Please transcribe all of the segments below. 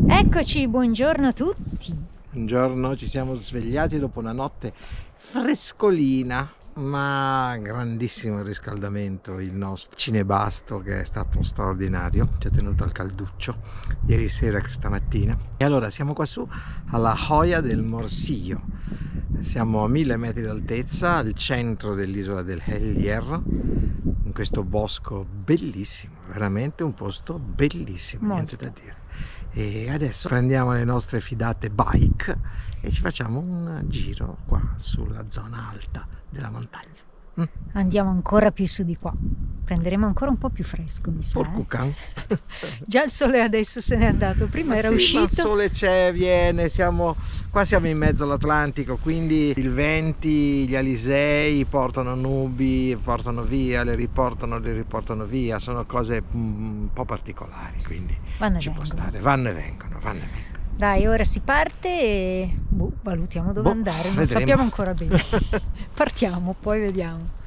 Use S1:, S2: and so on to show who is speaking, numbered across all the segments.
S1: Eccoci, buongiorno a tutti.
S2: Buongiorno, ci siamo svegliati dopo una notte frescolina, ma grandissimo il riscaldamento. Il nostro cinebasto, che è stato straordinario, ci ha tenuto al calduccio ieri sera, questa mattina. E allora siamo qua su alla Hoya del Morsillo. Siamo a 1000 metri d'altezza, al centro dell'isola del Helier, in questo bosco bellissimo, veramente un posto bellissimo, niente da dire. E adesso prendiamo le nostre fidate bike e ci facciamo un giro qua sulla zona alta della montagna.
S1: Andiamo ancora più su di qua, prenderemo ancora un po' più fresco, mi sa. Già il sole adesso se n'è andato, prima era uscito.
S2: Ma il sole c'è, viene, siamo in mezzo all'Atlantico, quindi il venti, gli alisei portano nubi, portano via, le riportano via, sono cose un po' particolari, quindi ci può stare, vanno e vengono.
S1: Dai, ora si parte e valutiamo dove andare, non
S2: vedremo.
S1: Sappiamo ancora bene. Partiamo, poi vediamo.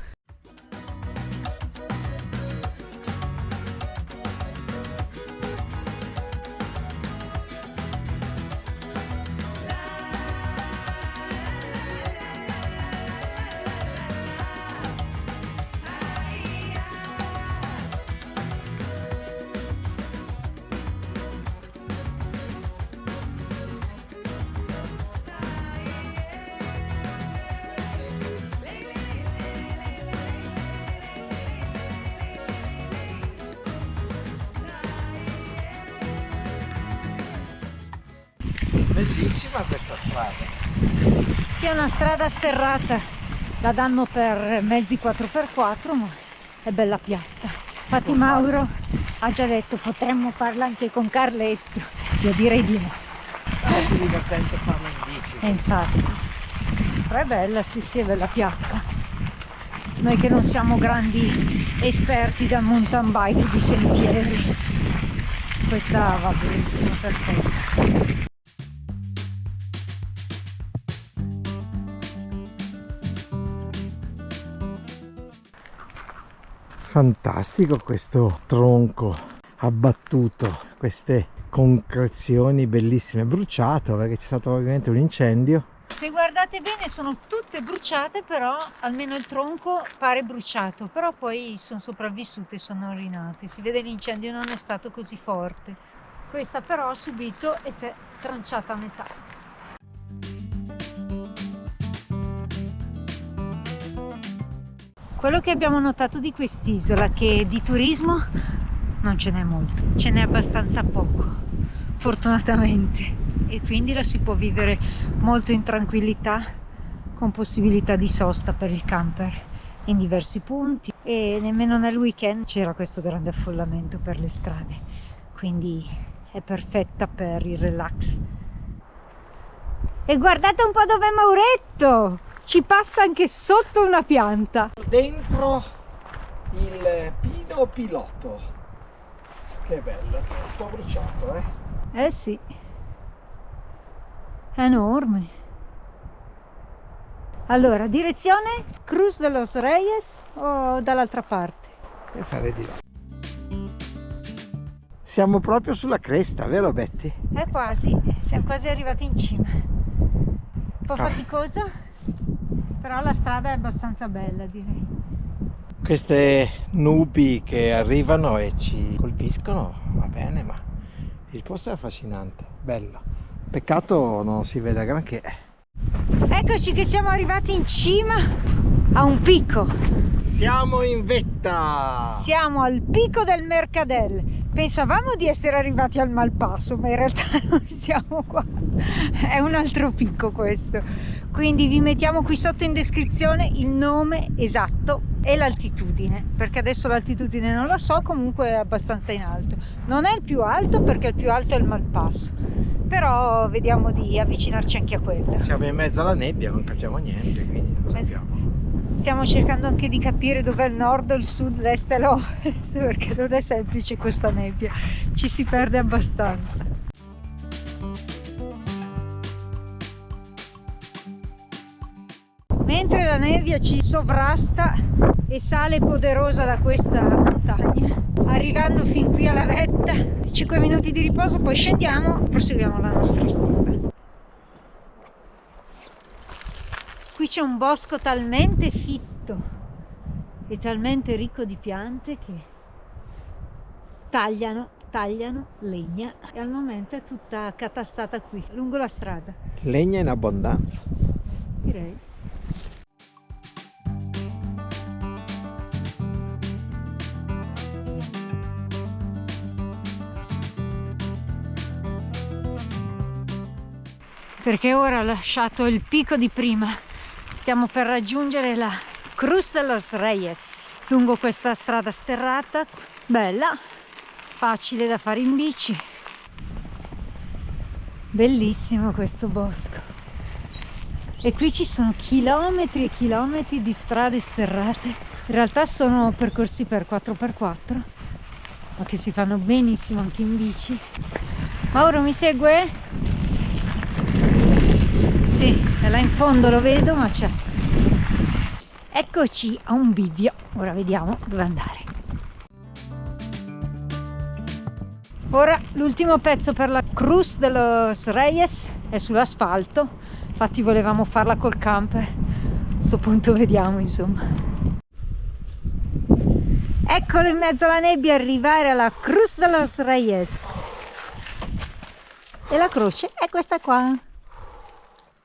S2: Bellissima questa strada.
S1: Sì, è una strada sterrata, la danno per mezzi 4x4, ma è bella piatta. Infatti Mauro ha già detto potremmo farla anche con Carletto. Io direi di no.
S2: È più divertente farla in bici.
S1: E infatti, però è bella, sì, è bella piatta. Noi che non siamo grandi esperti da mountain bike di sentieri, questa va benissimo, perfetta.
S2: Fantastico questo tronco abbattuto, queste concrezioni bellissime, bruciato perché c'è stato ovviamente un incendio.
S1: Se guardate bene sono tutte bruciate, però almeno il tronco pare bruciato, però poi sono sopravvissute, sono rinate, si vede l'incendio non è stato così forte. Questa però ha subito e si è tranciata a metà. Quello che abbiamo notato di quest'isola è che di turismo non ce n'è molto, ce n'è abbastanza poco, fortunatamente, e quindi la si può vivere molto in tranquillità, con possibilità di sosta per il camper in diversi punti, e nemmeno nel weekend c'era questo grande affollamento per le strade, quindi è perfetta per il relax. E guardate un po' dov'è Mauretto! Ci passa anche sotto una pianta.
S2: Dentro il pino pilota. Che bello, un po' bruciato, eh?
S1: Eh sì, è enorme. Allora, direzione Cruz de los Reyes o dall'altra parte?
S2: Che fare di là? Siamo proprio sulla cresta, vero Betty?
S1: È quasi, siamo quasi arrivati in cima. Un po' faticoso, però la strada è abbastanza bella, direi.
S2: Queste nubi che arrivano e ci colpiscono, va bene, ma il posto è affascinante, bello. Peccato non si veda granché.
S1: Eccoci che siamo arrivati in cima a un picco.
S2: Siamo in vetta!
S1: Siamo al picco del Mercadel. Pensavamo di essere arrivati al Malpasso, ma in realtà non siamo qua. È un altro picco questo. Quindi vi mettiamo qui sotto in descrizione il nome esatto e l'altitudine, perché adesso l'altitudine non la so, comunque è abbastanza in alto. Non è il più alto perché il più alto è il Malpasso, però vediamo di avvicinarci anche a quello.
S2: Siamo in mezzo alla nebbia, non capiamo niente, quindi non sappiamo.
S1: Stiamo cercando anche di capire dov'è il nord, il sud, l'est e l'ovest, perché non è semplice questa nebbia, ci si perde abbastanza. Mentre la nebbia ci sovrasta e sale poderosa da questa montagna, arrivando fin qui alla vetta. 5 minuti di riposo, poi scendiamo, proseguiamo la nostra strada. Qui c'è un bosco talmente fitto e talmente ricco di piante che tagliano legna e al momento è tutta accatastata qui, lungo la strada.
S2: Legna in abbondanza.
S1: Direi. Perché ora ho lasciato il picco di prima, stiamo per raggiungere la Cruz de los Reyes, lungo questa strada sterrata, bella, facile da fare in bici. Bellissimo questo bosco. E qui ci sono chilometri e chilometri di strade sterrate. In realtà sono percorsi per 4x4, ma che si fanno benissimo anche in bici. Mauro, mi segue? Sì, è là in fondo, lo vedo, ma c'è. Eccoci a un bivio, ora vediamo dove andare. Ora l'ultimo pezzo per la Cruz de los Reyes è sull'asfalto, infatti volevamo farla col camper, a questo punto vediamo insomma. Eccolo in mezzo alla nebbia arrivare alla Cruz de los Reyes. E la croce è questa qua.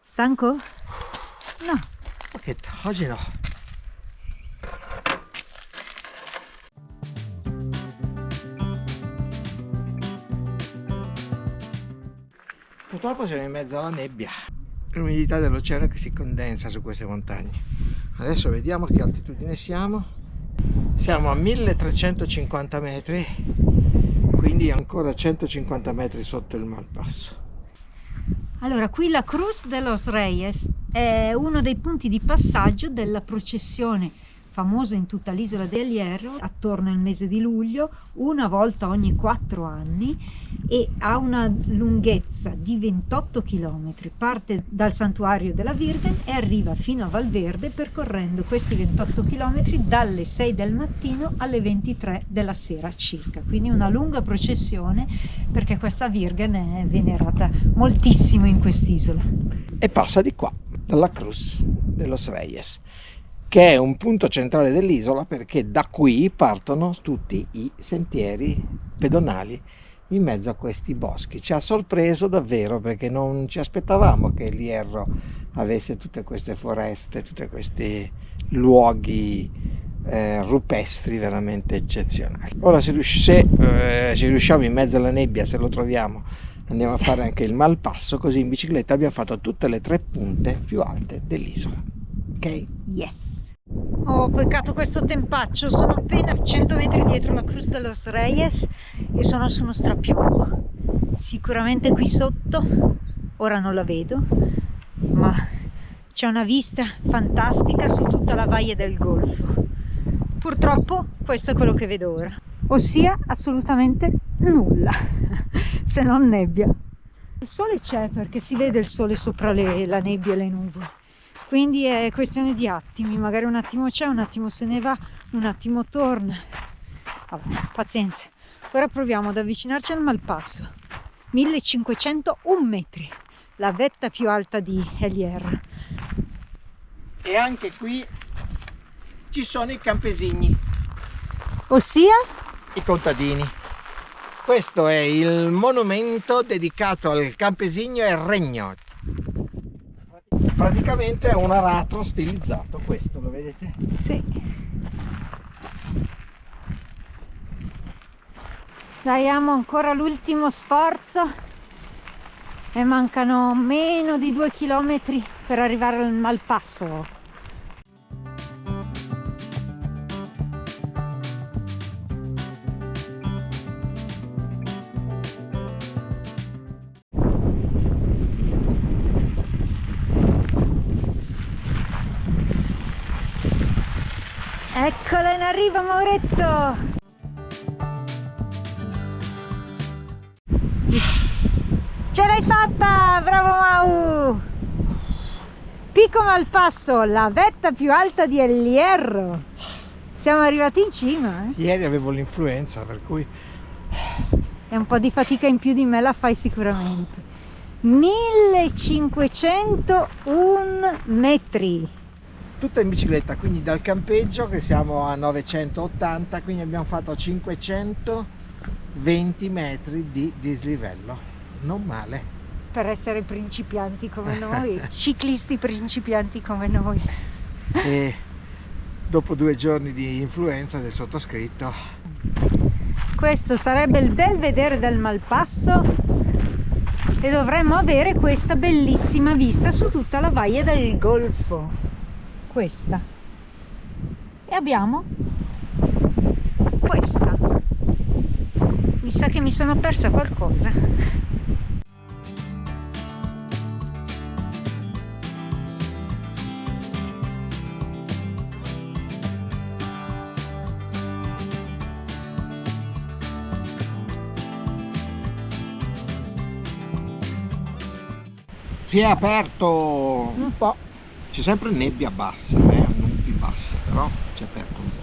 S1: Stanco? No.
S2: Ok, oggi no. Purtroppo siamo in mezzo alla nebbia, l'umidità dell'oceano che si condensa su queste montagne. Adesso vediamo che altitudine siamo. Siamo a 1350 metri, quindi ancora 150 metri sotto il malpasso.
S1: Allora, qui la Cruz de los Reyes è uno dei punti di passaggio della processione famosa in tutta l'isola del Hierro, attorno al mese di luglio, una volta ogni 4 anni, e ha una lunghezza di 28 km. Parte dal santuario della Virgen e arriva fino a Valverde percorrendo questi 28 km dalle 6 del mattino alle 23 della sera circa. Quindi una lunga processione, perché questa Virgen è venerata moltissimo in quest'isola.
S2: E passa di qua, dalla Cruz de los Reyes, che è un punto centrale dell'isola, perché da qui partono tutti i sentieri pedonali in mezzo a questi boschi. Ci ha sorpreso davvero, perché non ci aspettavamo che il Hierro avesse tutte queste foreste, tutti questi luoghi rupestri veramente eccezionali. Ora se ci riusciamo in mezzo alla nebbia, se lo troviamo, andiamo a fare anche il malpasso, così in bicicletta abbiamo fatto tutte le 3 punte più alte dell'isola. Ok?
S1: Yes! Ho peccato questo tempaccio, sono appena 100 metri dietro la Cruz de los Reyes e sono su uno strapiombo. Sicuramente qui sotto, ora non la vedo, ma c'è una vista fantastica su tutta la valle del Golfo. Purtroppo questo è quello che vedo ora, ossia assolutamente nulla, se non nebbia. Il sole c'è, perché si vede il sole sopra la nebbia e le nuvole. Quindi è questione di attimi, magari un attimo c'è, un attimo se ne va, un attimo torna. Vabbè, pazienza. Ora proviamo ad avvicinarci al malpasso. 1501 metri, la vetta più alta di El Hierro.
S2: E anche qui ci sono i campesini,
S1: Ossia?
S2: i contadini. Questo è il monumento dedicato al campesino e al regno. Praticamente è un aratro stilizzato, questo lo vedete?
S1: Sì. Diamo ancora l'ultimo sforzo e mancano meno di 2 chilometri per arrivare al malpasso. Eccola in arrivo, Mauretto! Ce l'hai fatta! Bravo Mau! Picco Malpasso, la vetta più alta di El Hierro. Siamo arrivati in cima, eh?
S2: Ieri avevo l'influenza, per cui
S1: E un po' di fatica in più di me la fai sicuramente. 1501 metri.
S2: tutta in bicicletta, quindi dal campeggio che siamo a 980, quindi abbiamo fatto 520 metri di dislivello, non male.
S1: Per essere principianti come noi, ciclisti principianti come noi.
S2: E dopo 2 giorni di influenza del sottoscritto,
S1: Questo sarebbe il Belvedere del Malpasso e dovremmo avere questa bellissima vista su tutta la Valle del Golfo. Questa. E abbiamo questa. Mi sa che mi sono persa qualcosa.
S2: si è aperto
S1: Un po'.
S2: c'è sempre nebbia bassa, non più bassa, però si è aperto un po'.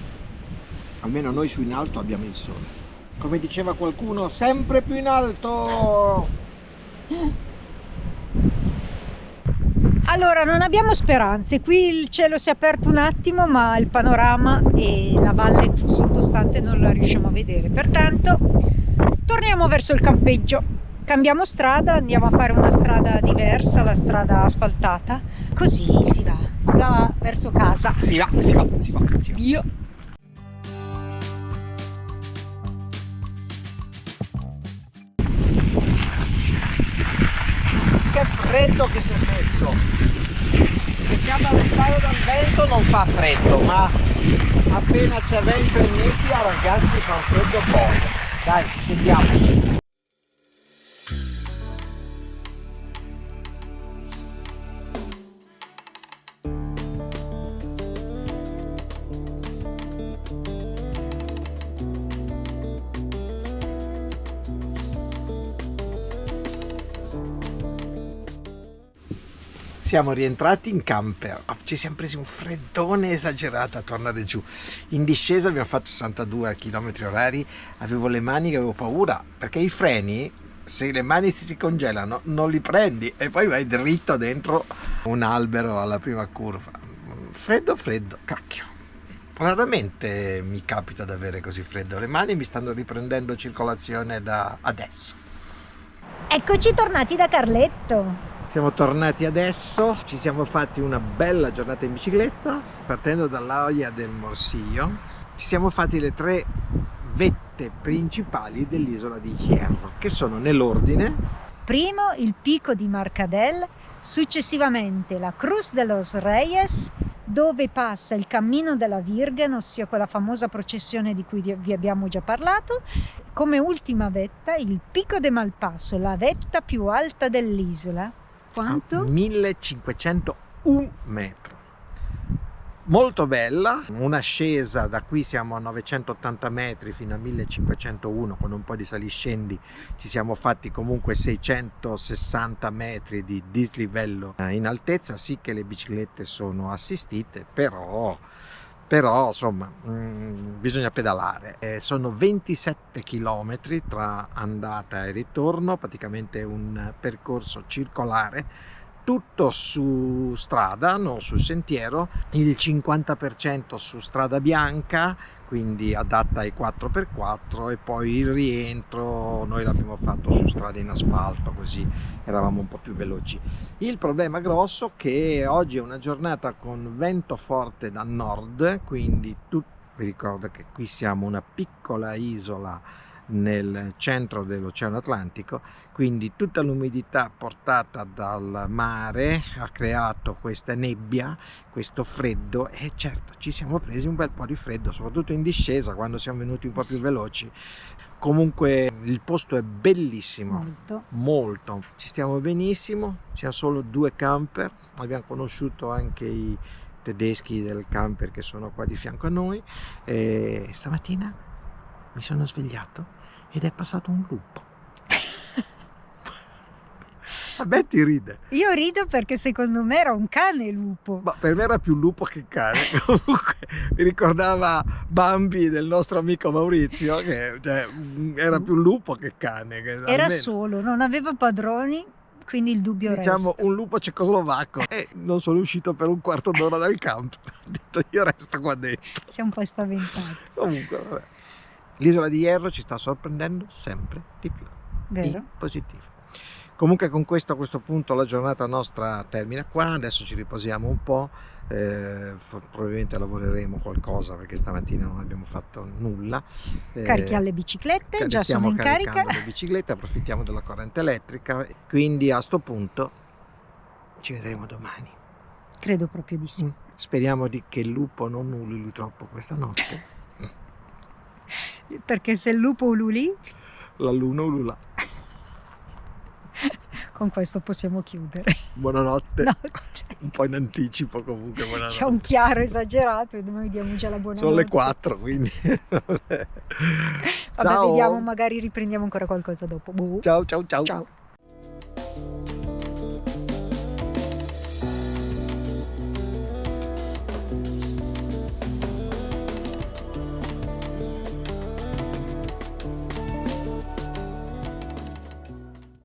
S2: Almeno noi su in alto abbiamo il sole. Come diceva qualcuno, sempre più in alto!
S1: Allora, non abbiamo speranze. Qui il cielo si è aperto un attimo, ma il panorama e la valle sottostante non la riusciamo a vedere. Pertanto, torniamo verso il campeggio. Cambiamo strada, andiamo a fare una strada diversa, la strada asfaltata. Così si va verso casa.
S2: Si va.
S1: Io.
S2: Che freddo che si è messo! Se siamo lontano dal vento non fa freddo, ma appena c'è vento e nebbia, ragazzi, fa un freddo buono. Dai, scendiamo! Siamo rientrati in camper, ci siamo presi un freddone esagerato a tornare giù. In discesa abbiamo fatto 62 km/h, avevo le mani che avevo paura, perché i freni, se le mani si congelano, non li prendi e poi vai dritto dentro un albero alla prima curva. Freddo, cacchio. Raramente mi capita di avere così freddo, le mani mi stanno riprendendo circolazione da adesso.
S1: Eccoci tornati da Carletto.
S2: Siamo tornati adesso, ci siamo fatti una bella giornata in bicicletta, partendo dall'Oia del Morsillo. Ci siamo fatti le 3 vette principali dell'isola di Hierro, che sono nell'ordine:
S1: Primo il Pico di Marcadel, successivamente la Cruz de los Reyes, dove passa il Cammino della Virgen, ossia quella famosa processione di cui vi abbiamo già parlato. Come ultima vetta il Pico de Malpasso, la vetta più alta dell'isola. Quanto?
S2: 1501 metri. Molto bella, un'ascesa, da qui siamo a 980 metri fino a 1501, con un po' di saliscendi ci siamo fatti comunque 660 metri di dislivello in altezza. Sì che le biciclette sono assistite, però insomma bisogna pedalare. Sono 27 km tra andata e ritorno, praticamente un percorso circolare, tutto su strada, non su sentiero, il 50% su strada bianca, quindi adatta ai 4x4, e poi il rientro noi l'abbiamo fatto su strada in asfalto, così eravamo un po' più veloci. Il problema grosso è che oggi è una giornata con vento forte da nord, quindi vi ricordo che qui siamo una piccola isola nel centro dell'Oceano Atlantico, quindi tutta l'umidità portata dal mare ha creato questa nebbia, questo freddo, e certo ci siamo presi un bel po' di freddo, soprattutto in discesa quando siamo venuti un po' più veloci. Comunque il posto è bellissimo, molto, ci stiamo benissimo, siamo solo 2 camper, abbiamo conosciuto anche i tedeschi del camper che sono qua di fianco a noi, e stamattina mi sono svegliato ed è passato un lupo. A me ti ride.
S1: Io rido perché secondo me era un cane lupo.
S2: Ma per me era più lupo che cane. Comunque mi ricordava Bambi del nostro amico Maurizio, che cioè, era più lupo che cane. Che
S1: Era
S2: almeno,
S1: solo, non aveva padroni, quindi il dubbio
S2: diciamo,
S1: resta.
S2: un lupo cecoslovacco. E non sono uscito per un quarto d'ora dal campo. Ho detto io resto qua dentro.
S1: Si è un po' spaventato,
S2: Comunque, vabbè. L'isola di Hierro ci sta sorprendendo sempre di più.
S1: vero?
S2: In positivo. Comunque con questo a questo punto la giornata nostra termina qua, adesso ci riposiamo un po', probabilmente lavoreremo qualcosa perché stamattina non abbiamo fatto nulla.
S1: Carichiamo le biciclette, già sono in carica.
S2: Stiamo caricando le biciclette, approfittiamo della corrente elettrica, quindi a sto punto ci vedremo domani.
S1: Credo proprio di sì.
S2: Speriamo che il lupo non ululi troppo questa notte.
S1: Perché se il lupo ululì,
S2: La luna ulula.
S1: con questo possiamo chiudere.
S2: Buonanotte.
S1: Notte.
S2: Un po' in anticipo comunque, buonanotte.
S1: C'è un chiaro esagerato e noi diamo già la buonanotte.
S2: Sono le 4, quindi.
S1: Vabbè,
S2: Ciao.
S1: vediamo, magari riprendiamo ancora qualcosa dopo. Boh.
S2: Ciao ciao ciao.
S1: Ciao.